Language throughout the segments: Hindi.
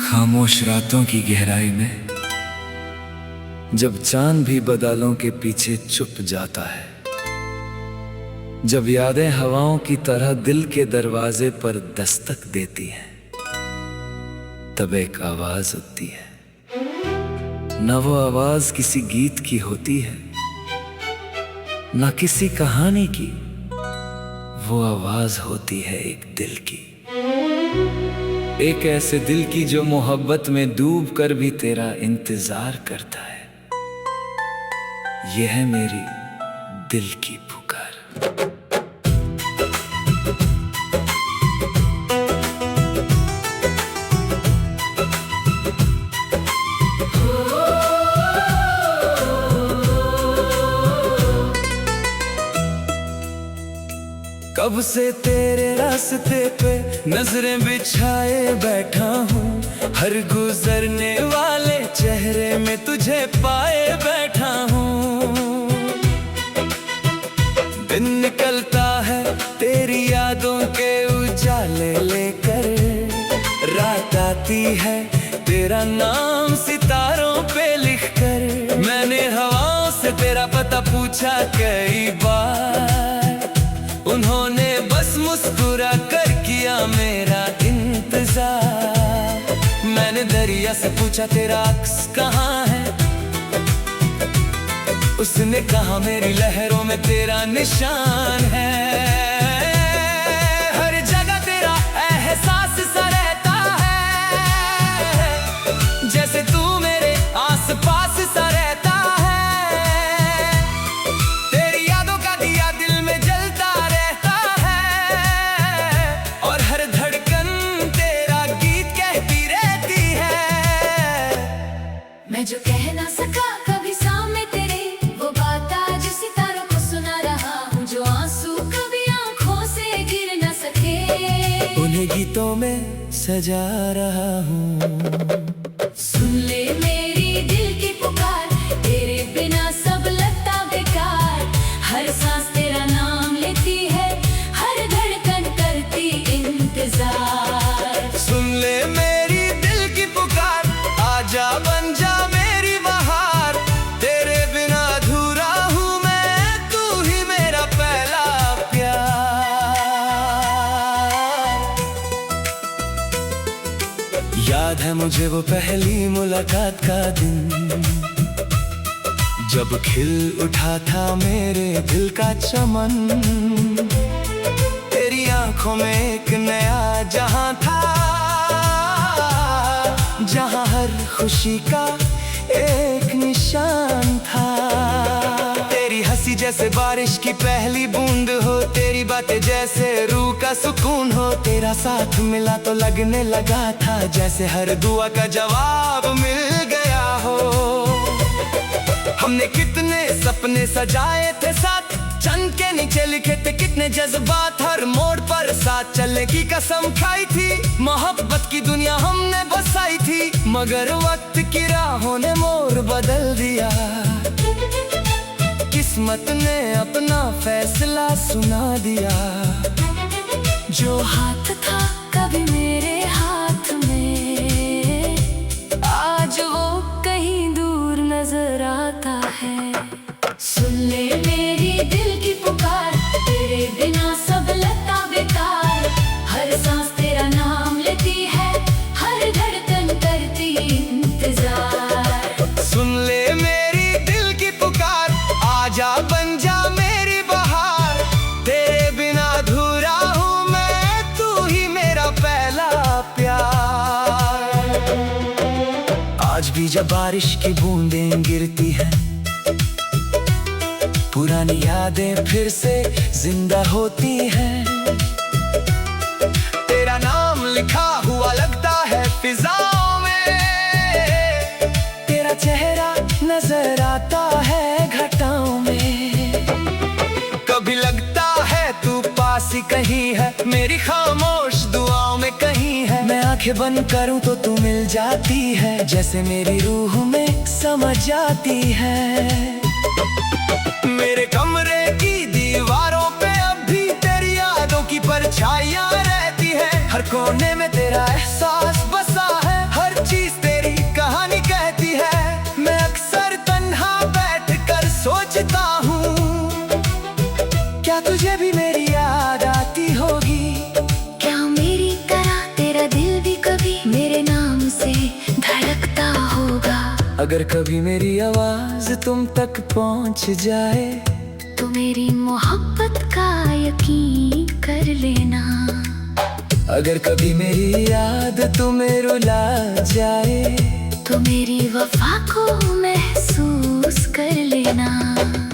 खामोश रातों की गहराई में जब चांद भी बादलों के पीछे छुप जाता है, जब यादें हवाओं की तरह दिल के दरवाजे पर दस्तक देती हैं, तब एक आवाज होती है। न वो आवाज किसी गीत की होती है, न किसी कहानी की, वो आवाज होती है एक दिल की। एक ऐसे दिल की जो मोहब्बत में डूब कर भी तेरा इंतजार करता है। यह है मेरी दिल की पुकार। कब से तेरे रास्ते पे नजरें बिछाए बैठा हूँ, हर गुजरने वाले चेहरे में तुझे पाए बैठा हूँ। दिन निकलता है तेरी यादों के उजाले लेकर, रात आती है तेरा नाम सितारों पे लिखकर। मैंने हवाओं से तेरा पता पूछा कई बार, उन्होंने बस मुस्कुरा कर किया मेरा इंतजार। मैंने दरिया से पूछा तेरा अक्स कहाँ है, उसने कहा मेरी लहरों में तेरा निशान है। हर जगह तेरा एहसास सा रहता है, जैसे तू मेरे आस पास सा रहता है। तेरी यादों का दिया दिल में जलता रहता है, और हर धड़कन तेरा गीत कहती रहती है। मैं जो कह ना सका कभी सामने तेरे, वो बात आज सितारों को सुना रहा हूँ। जो आंसू कभी आंखों से गिर न सके, उन्हें गीतों में सजा रहा हूँ। सुन ले मेरी दिल की पुकार, तेरे बिना सब लगता बेकार। हर सांस तेरा नाम लेती है, हर धड़कन करती इंतजार। सुन ले मेरी दिल की पुकार, आजा बन जा मेरी बहार। तेरे बिना अधूरा हूँ मैं, तू ही मेरा पहला प्यार। याद है मुझे वो पहली मुलाकात का दिन, जब खिल उठा था मेरे दिल का चमन। तेरी आंखों में एक नया जहां था, जहां हर खुशी का एक निशान था। तेरी हंसी जैसे बारिश की पहली बूंद हो, तेरी बातें जैसे रूह का सुकून हो। तेरा साथ मिला तो लगने लगा था जैसे हर दुआ का जवाब मिल गया हो। हमने कितने सपने सजाए थे साथ, चंद के नीचे लिखे थे कितने जज्बात। हर मोड़ पर साथ चलने की कसम खाई थी, मोहब्बत की दुनिया हमने बसाई थी। मगर वक्त की राहों ने मोड़ बदल दिया, किस्मत ने अपना फैसला सुना दिया। जो हाथ था कभी मेरे हाथ में, आज वो कहीं दूर नजर आता है। सुन ले मेरी दिल की पुकार, तेरे बिना सब लगता बेकार। हर सांस तेरा नाम लेती है, हर धड़कन करती इंतजार। सुन ले मेरी दिल की पुकार, आजा बन जा मेरी बहार। तेरे बिना अधूरा हूँ मैं, तू ही मेरा पहला प्यार। आज भी जब बारिश की बूंदें गिरती हैं, पुरानी यादें फिर से जिंदा होती हैं। तेरा नाम लिखा हुआ लगता है फिजाओं में, तेरा चेहरा नजर आता है घटाओं में। कभी लगता है तू पास ही कहीं है, मेरी खामोश दुआओं में कहीं है। मैं आंखें बंद करूं तो तू मिल जाती है, जैसे मेरी रूह में समा जाती है। मेरे कमरे की दीवारों पे अब भी तेरी क्या तुझे भी मेरी याद आती होगी? क्या मेरी तरह तेरा दिल भी कभी मेरे नाम से धड़कता होगा? अगर कभी मेरी आवाज तुम तक पहुंच जाए तो मेरी मोहब्बत का यकीन कर लेना। अगर कभी मेरी याद तुम्हें रुला जाए तो मेरी वफा को महसूस कर लेना।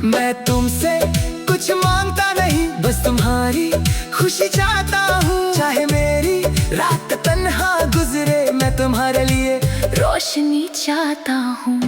मैं तुमसे कुछ मांगता नहीं, बस तुम्हारी खुशी चाहता हूँ। चाहे मेरी रात तन्हा गुजरे, मैं तुम्हारे लिए रोशनी चाहता हूँ।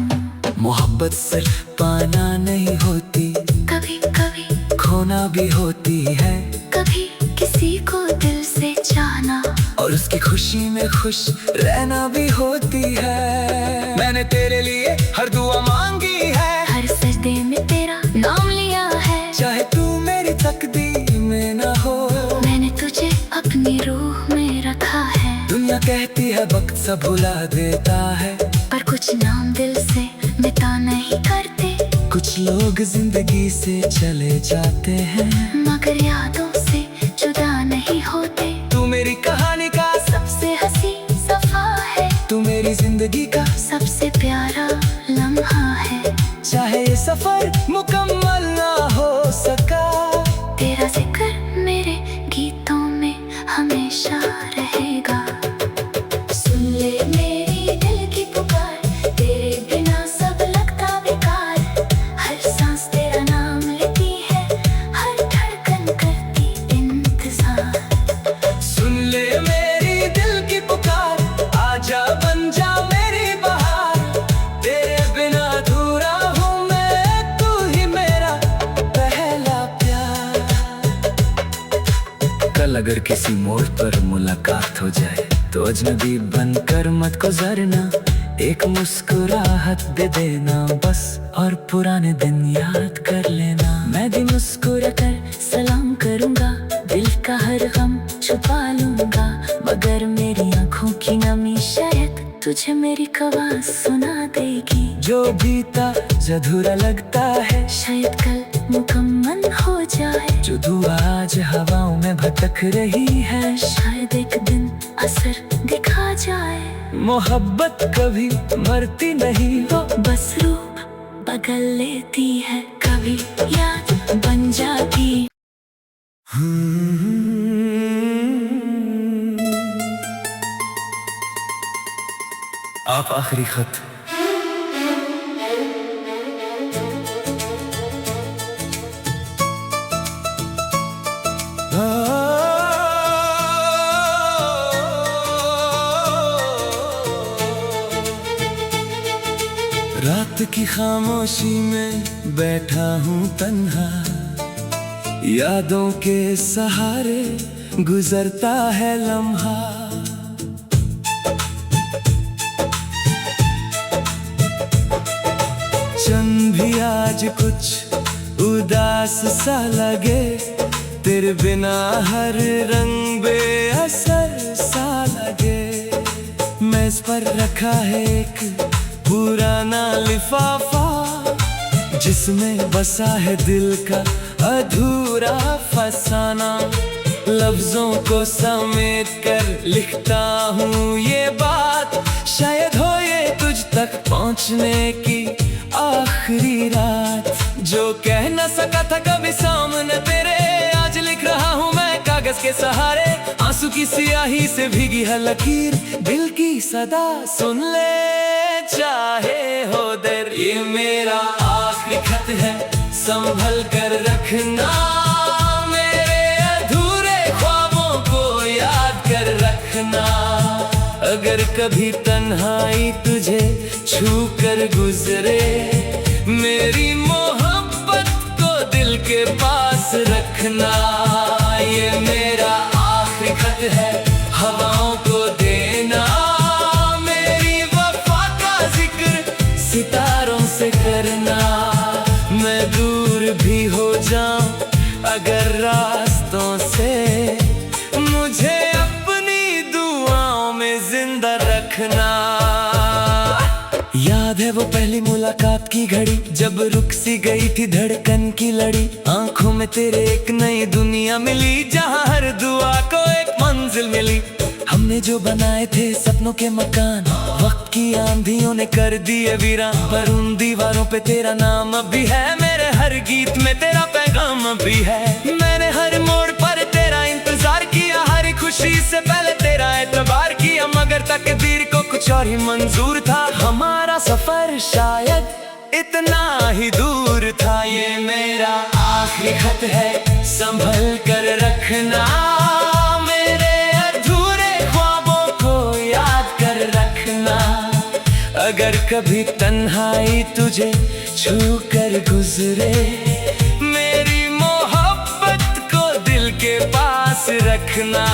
मोहब्बत सिर्फ पाना नहीं होती, कभी कभी खोना भी होती है। कभी किसी को दिल से चाहना और उसकी खुशी में खुश रहना भी होती है। मैंने तेरे लिए हर दुआ मांगी है, हर सजदे में तेरा नाम लिया है। चाहे तू मेरी तकदीर में ना हो, मैंने तुझे अपनी रूह में रखा है। दुनिया कहती है वक्त सब भुला देता है, पर कुछ नाम दिल से मिटा नहीं करते। कुछ लोग जिंदगी से चले जाते हैं, मगर यादों से जुदा नहीं होते। तू मेरी कहानी का सबसे हंसी सफा है, तू मेरी जिंदगी का सबसे प्यारा लम्हा है। चाहे ये सफर मुकम्मल ना हो सका, तेरा जिक्र मेरे गीतों में हमेशा रहेगा। सुन ले मेरी दिल की पुकार, तेरे बिना सब लगता बेकार। हर सांस तेरा नाम लेती है, हर धड़कन करती इंतजार। सुन ले मेरी दिल की पुकार, आजा बन जा मेरी बहार। तेरे बिना अधूरा हूँ मैं, तू ही मेरा पहला प्यार। कल अगर किसी मोड़ पर मुलाकात हो जाए तो अजनबी बनकर मत गुजरना, एक मुस्कुराहट दे देना बस, और पुराने दिन याद कर लेना। मैं भी मुस्कुरा कर सलाम करूंगा, दिल का हर गम छुपा लूंगा। मगर मेरी आंखों की नमी शायद तुझे मेरी आवाज सुना देगी। जो बीता अधूरा लगता है, शायद कल मुकम्मल हो जाए। जो दुआ आज हवाओं में भटक रही है, शायद एक दिन असर दिखा जाए। मोहब्बत कभी मरती नहीं, वो बस रूप बदल लेती है, कभी याद बन जाती। आप आखिरी खत। रात की खामोशी में बैठा हूँ तन्हा, यादों के सहारे गुजरता है लम्हा। चंद भी आज कुछ उदास सा लगे, तेरे बिना हर रंग बेअसर सा लगे। मेज पर रखा है एक पुराना लिफाफा, जिसमें बसा है दिल का अधूरा फसाना। लफ्जों को समेट कर लिखता हूँ ये बात, शायद हो ये तुझ तक पहुँचने की आखिरी रात। जो कह न सका था कभी सामने तेरे, आज लिख रहा हूँ मैं कागज के सहारे। आंसू की सियाही से भीगी है लकीर, दिल की सदा सुन ले चाहे हो देर। ये मेरा आखिरी खत है, संभल कर रखना। मेरे अधूरे ख्वाबों को याद कर रखना। अगर कभी तन्हाई तुझे छू कर गुजरे, मेरी मोहब्बत को दिल के पास रखना। ये मेरा आखिरी खत है, हवाओं को देना। मेरी वफा का जिक्र सितारों से करना। मैं दूर भी हो जाऊं अगर रास्तों से, मुझे अपनी दुआओं में जिंदा रखना। याद है वो पहली मुलाकात की घड़ी, जब रुक सी गई थी धड़कन की लड़ी। आंखों में तेरे एक नई दुनिया मिली, जहाँ हर दुआ को एक मंजिल मिली। हमने जो बनाए थे सपनों के मकान, वक्त की आंधियों ने कर दिए वीरान। पर उन दीवारों पे तेरा नाम अब भी है, मेरे हर गीत में तेरा पैगाम अब भी है। मैंने हर मोड़ पर तेरा इंतजार किया, हर खुशी से पहले तेरा एतबार किया। मगर तकदीर को कुछ और ही मंजूर था, हमारा सफर शायद इतना ही दूर था। ये मेरा आखिरी खत है, संभल कर रखना। मेरे अधूरे ख्वाबों को याद कर रखना। अगर कभी तन्हाई तुझे छू कर गुजरे, मेरी मोहब्बत को दिल के पास रखना।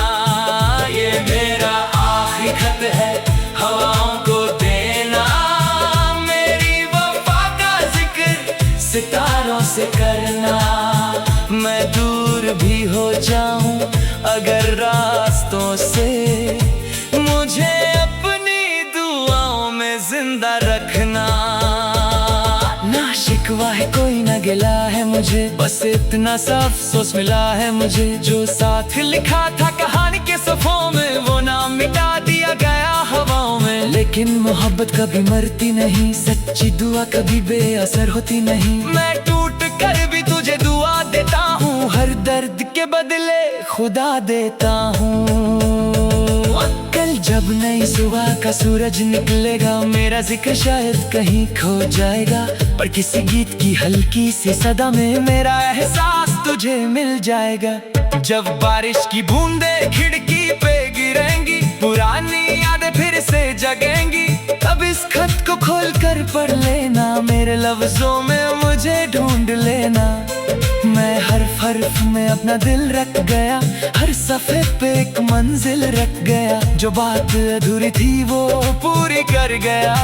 ये मेरा आखिरी खत है, हवाओं को देना। मेरी वफा का जिक्र सितारों से करना। मैं दूर भी हो जाऊं अगर रास्तों से, मुझे अपनी दुआओं में जिंदा रखना। ना शिकवा है कोई ना गिला है मुझे, बस इतना सा अफसोस मिला है मुझे। जो साथ लिखा था कहानी के सफ़ों में, वो नाम मिटा दिया गया हवाओं में। लेकिन मोहब्बत कभी मरती नहीं, सच्ची दुआ कभी बेअसर होती नहीं। मैं टूट कर भी तुझे दुआ देता हूँ, हर दर्द के बदले खुदा देता हूँ। कल जब नई सुबह का सूरज निकलेगा, मेरा जिक्र शायद कहीं खो जाएगा। पर किसी गीत की हल्की सी सदा में मेरा एहसास तुझे मिल जाएगा। जब बारिश की बूंदें खिड़की पे गिरेंगी, पुरानी यादें फिर से जगेंगी। तब इस खत को खोल कर पढ़ लेना, मेरे लफ्जों में मुझे ढूंढ लेना। मैं हर हर्फ में अपना दिल रख गया, हर सफ़े पे एक मंजिल रख गया। जो बात अधूरी थी वो पूरी कर गया।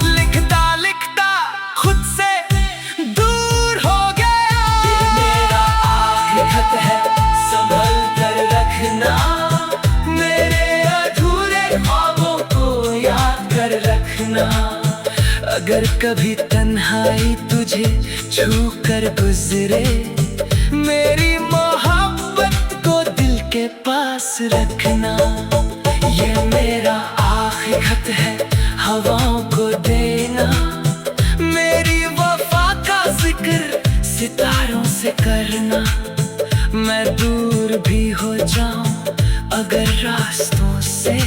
लिखता लिखता खुद से दूर हो गया। ये मेरा आखिरी खत है, संभल कर रखना। मेरे अधूरे ख्वाबों को याद कर रखना। अगर कभी तन्हाई तुझे छू कर गुजरे, मेरी मोहब्बत को दिल के पास रखना। ये मेरा आखिरी खत है, हवाओं को देना। मेरी वफा का जिक्र सितारों से करना। मैं दूर भी हो जाऊं अगर रास्तों से,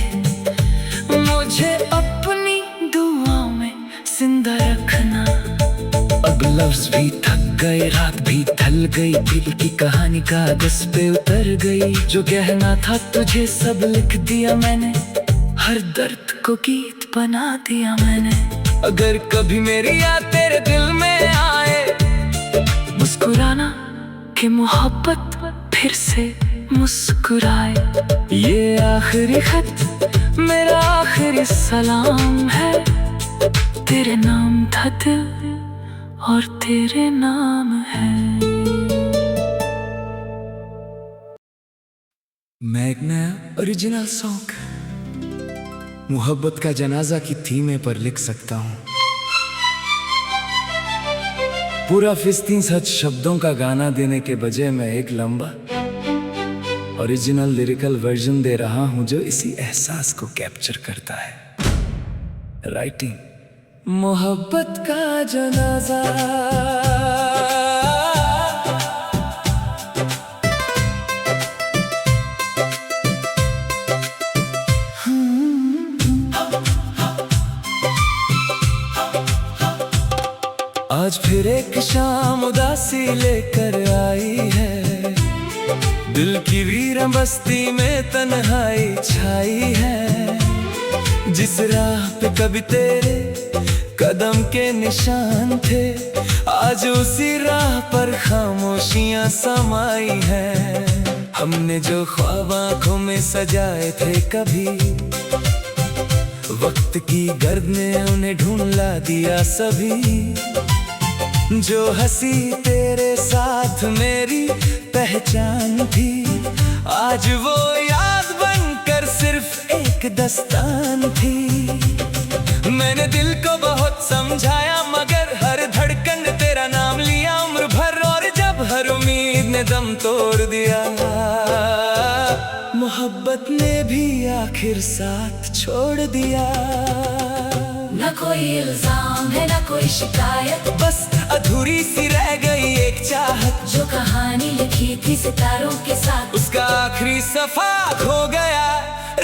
मुझे अपनी दुआओं में जिंदा रखना। अब लफ्ज भी थक गए, रात भी ढल गई, दिल की कहानी कागज पे उतर गई। जो कहना था तुझे सब लिख दिया मैंने, हर दर्द को गीत बना दिया मैंने। अगर कभी मेरी याद तेरे दिल में आए, मुस्कुराना कि मोहब्बत फिर से मुस्कुराए। ये आखिरी खत मेरा आखिरी सलाम है, तेरे नाम था दिल और तेरे नाम है। मैं एक नया ओरिजिनल सॉन्ग मोहब्बत का जनाजा की थीम पर लिख सकता हूँ। पूरा फिस्तीन सच शब्दों का गाना देने के बजाय मैं एक लंबा ओरिजिनल लिरिकल वर्जन दे रहा हूँ, जो इसी एहसास को कैप्चर करता है। राइटिंग मोहब्बत का जनाजा, आज फिर एक शाम उदासी लेकर आई है। दिल की वीर बस्ती में तन्हाई छाई है। जिस राह पे कभी तेरे कदम के निशान थे, आज उसी राह पर खामोशियां समाई हैं। हमने जो ख्वाब आंखों में सजाए थे कभी, वक्त की गर्द ने उन्हें ढूंढ ला दिया सभी। जो हंसी तेरे साथ मेरी पहचान थी, आज वो याद बनकर सिर्फ एक दास्तान थी। मैंने दिल को समझाया, मगर हर धड़कन तेरा नाम लिया उम्र भर। और जब हर उम्मीद ने दम तोड़ दिया, मोहब्बत ने भी आखिर साथ छोड़ दिया। न कोई इल्जाम है न कोई शिकायत, बस अधूरी सी रह गई एक चाहत, जो कहानी लिखी थी सितारों के साथ, उसका आखिरी सफा खो गया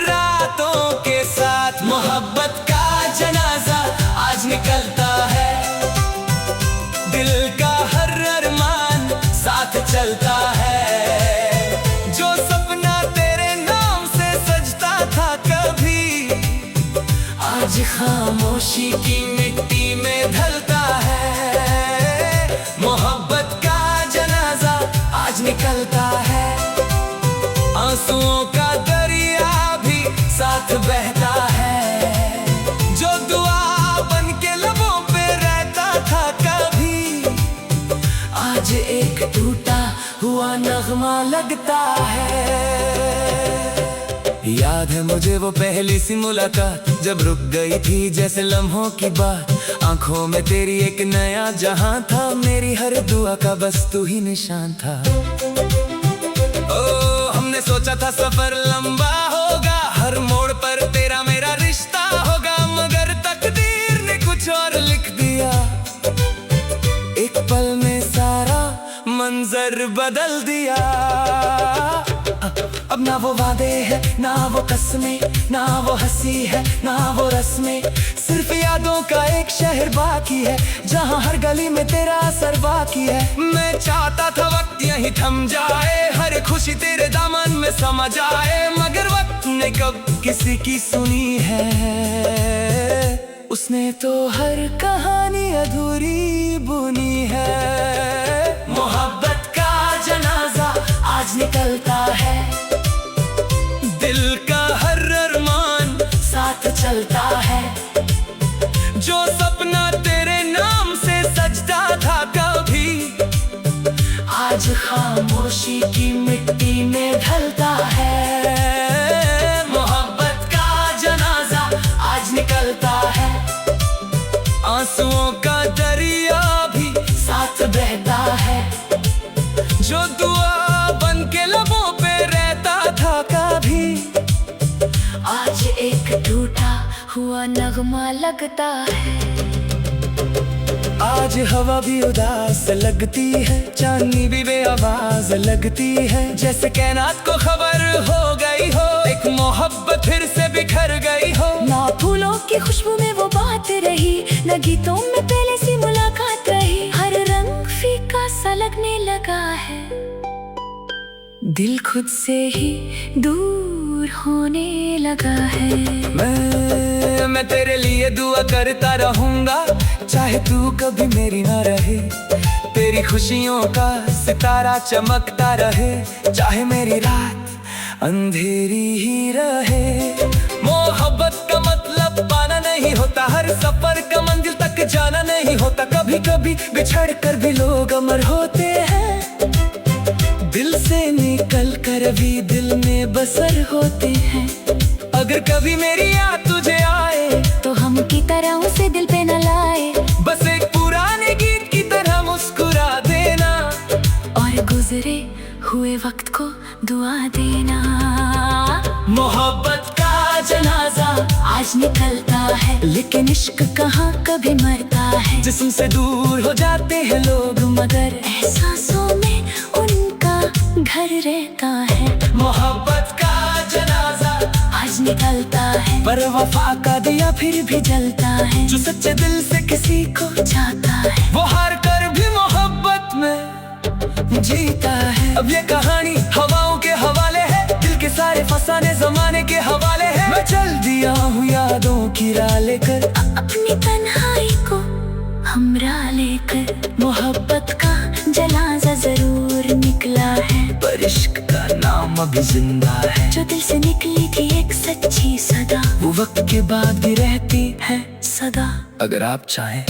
रातों के साथ। मोहब्बत का जनाजा आज निकलता है, दिल का हर अरमान साथ चलता है। जो सपना तेरे नाम से सजता था कभी, आज खामोशी की मिट्टी में ढलता है। मोहब्बत का जनाजा आज निकलता है, आंसुओं का दरिया भी साथ बहता है। जो दुआ बन के लबों पे रहता था कभी, आज एक टूटा हुआ नगमा लगता है। याद है मुझे वो पहली सी मुलाकात, जब रुक गई थी जैसे लम्हों की बात। आंखों में तेरी एक नया जहां था, मेरी हर दुआ का बस तू ही निशान था। ओ हमने सोचा था सफर लंबा होगा, हर मोड़ पर तेरा मेरा रिश्ता होगा, मगर तकदीर ने कुछ और लिख दिया। एक पल में सारा मंजर बदल दिया। अब ना वो वादे हैं ना वो कसमें, ना वो हंसी है ना वो रस्में, सिर्फ यादों का एक शहर बाकी है, जहां हर गली में तेरा असर बाकी है। मैं चाहता था वक्त यहीं थम जाए, हर खुशी तेरे दामन में समा जाए, मगर वक्त ने कब किसी की सुनी है। उसने तो हर कहानी अधूरी बुनी है। मोहब्बत का जनाजा आज निकलता है, दिल का हर अरमान साथ चलता है। जो सपना तेरे नाम से सजता था कभी, आज खामोशी की मिट्टी में ढलता है। मोहब्बत का जनाजा आज निकलता है, आंसुओं का दरिया भी साथ बहता है। जो दुआ बन के लबों पे रहता था कभी, आज एक टूटा हुआ नगमा लगता है। आज हवा भी उदास लगती है, चांदनी भी बेआवाज लगती है, जैसे कायनात को खबर हो गई हो, एक मोहब्बत फिर से बिखर गई हो। ना फूलों की खुशबू में वो बात रही, न गीतों में पहले सी मुलाकात रही, हर रंग फीका सा लगने लगा है, दिल खुद से ही दूर होने लगा है। मैं तेरे लिए दुआ करता रहूंगा, चाहे तू कभी मेरी ना रहे, तेरी खुशियों का सितारा चमकता रहे, चाहे मेरी रात अंधेरी ही रहे। मोहब्बत का मतलब पाना नहीं होता, हर सफर का मंजिल तक जाना नहीं होता, कभी कभी बिछड़ कर भी लोग अमर होते हैं, दिल से निकल कर भी दिल में बसर होते हैं। अगर कभी मेरी याद तुझे आए, तो हम की तरह उसे दिल पे न लाए, बस एक पुराने गीत की तरह मुस्कुरा देना, और गुजरे हुए वक्त को दुआ देना। मोहब्बत का जनाजा आज निकलता है, लेकिन इश्क कहाँ कभी मरता है। जिस्म से दूर हो जाते हैं लोग, मगर एहसासों में उनका घर रहता है। मोहब्बत का जनाजा आज निकलता है, पर वफा का दिया फिर भी जलता है, जो सच्चे दिल से किसी को चाहता है, वो हार कर भी मोहब्बत में जीता है। अब ये कहानी हवाओं के हवाले है, दिल के सारे फसाने जमाने के हवाले है। मैं चल दिया हूँ यादों की राह लेकर, अपनी तन्हाई को हमरा लेकर। मोहब्बत का जनाजा जरूर निकला है, पर इश्क का नाम अभी जिंदा है। जो दिल से निकली थी एक सच्ची सदा, वो वक्त के बाद भी रहती है सदा। अगर आप चाहें,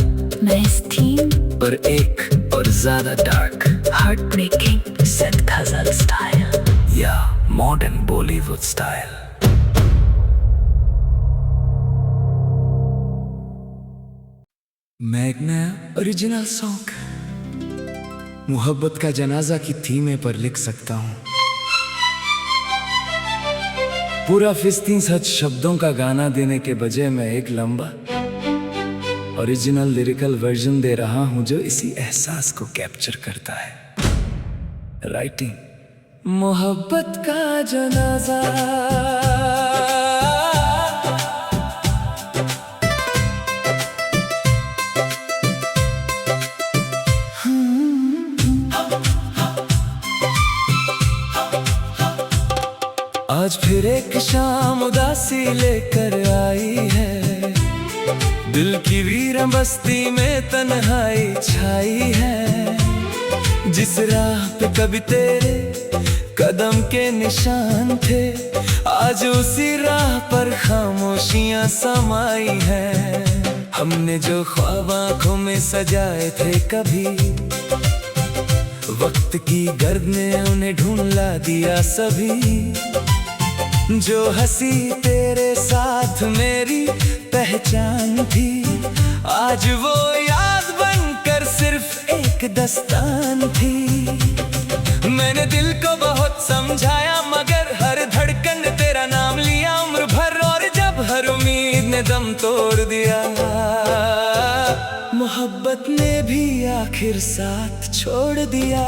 मैं इस थीम पर एक और ज्यादा डार्क, हार्ट ब्रेकिंग सैद गजल स्टाइल या मॉडर्न बॉलीवुड स्टाइल मैं एक नया ओरिजिनल सॉन्ग मोहब्बत का जनाजा की थीम पर लिख सकता हूँ। पूरा फिस्तीन सच शब्दों का गाना देने के बजाय मैं एक लंबा ओरिजिनल लिरिकल वर्जन दे रहा हूँ जो इसी एहसास को कैप्चर करता है। राइटिंग मोहब्बत का जनाजा, आज फिर एक शाम उदासी लेकर आई है। दिल की वीरान बस्ती में तन्हाई छाई है। जिस राह पे कभी तेरे कदम के निशान थे, आज उसी राह पर खामोशियां समाई हैं। हमने जो ख्वाब आंखों में सजाए थे कभी, वक्त की गर्द ने उन्हें ढूंढला दिया सभी। जो हंसी तेरे साथ मेरी पहचान थी, आज वो याद बनकर सिर्फ एक दास्तान थी। मैंने दिल को बहुत समझाया मगर हर धड़कन ने तेरा नाम लिया उम्र भर, और जब हर उम्मीद ने दम तोड़ दिया, मोहब्बत ने भी आखिर साथ छोड़ दिया।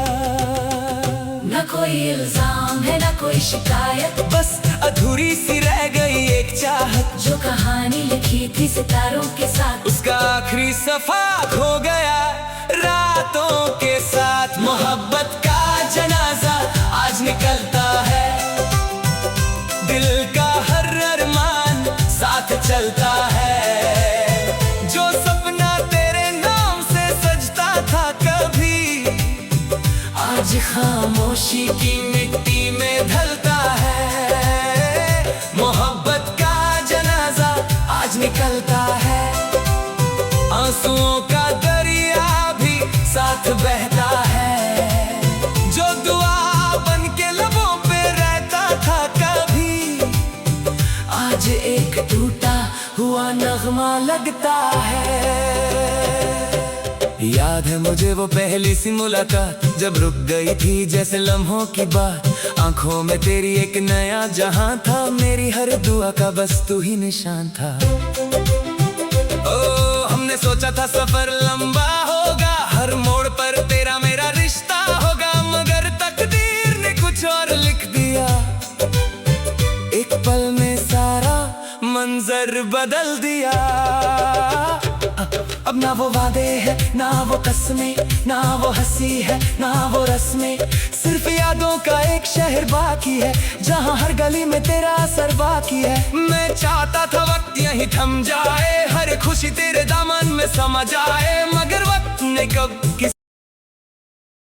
न कोई इल्जाम है न कोई शिकायत, बस अधूरी सी रह गई एक चाहत। जो कहानी लिखी थी सितारों के साथ, उसका आखिरी सफा खो गया रातों के साथ। मोहब्बत का जनाजा आज निकलता है, दिल का हर अरमान साथ चलता है। जो सपना तेरे नाम से सजता था कभी, आज खामोशी की मिट्टी में ढलता है। मोहब्बत का जनाजा आज निकलता है, आंसुओं का दरिया भी साथ बहता है। जो दुआ बन के लबों पे रहता था कभी, आज एक टूटा हुआ नगमा लगता है। याद है मुझे वो पहली सी मुलाकात, जब रुक गई थी जैसे लम्हों की बात। आंखों में तेरी एक नया जहां था, मेरी हर दुआ का बस तू ही निशान था। ओ हमने सोचा था सफर लंबा होगा, हर मोड़ पर तेरा मेरा रिश्ता होगा, मगर तकदीर ने कुछ और लिख दिया। एक पल में सारा मंजर बदल दिया। अब ना वो वादे है ना वो कसमें, ना वो हंसी है ना वो रस्में, सिर्फ यादों का एक शहर बाकी है, जहां हर गली में तेरा असर बाकी है। मैं चाहता था वक्त यहीं थम जाए, हर खुशी तेरे दामन में समा जाए, मगर वक्त ने कब किस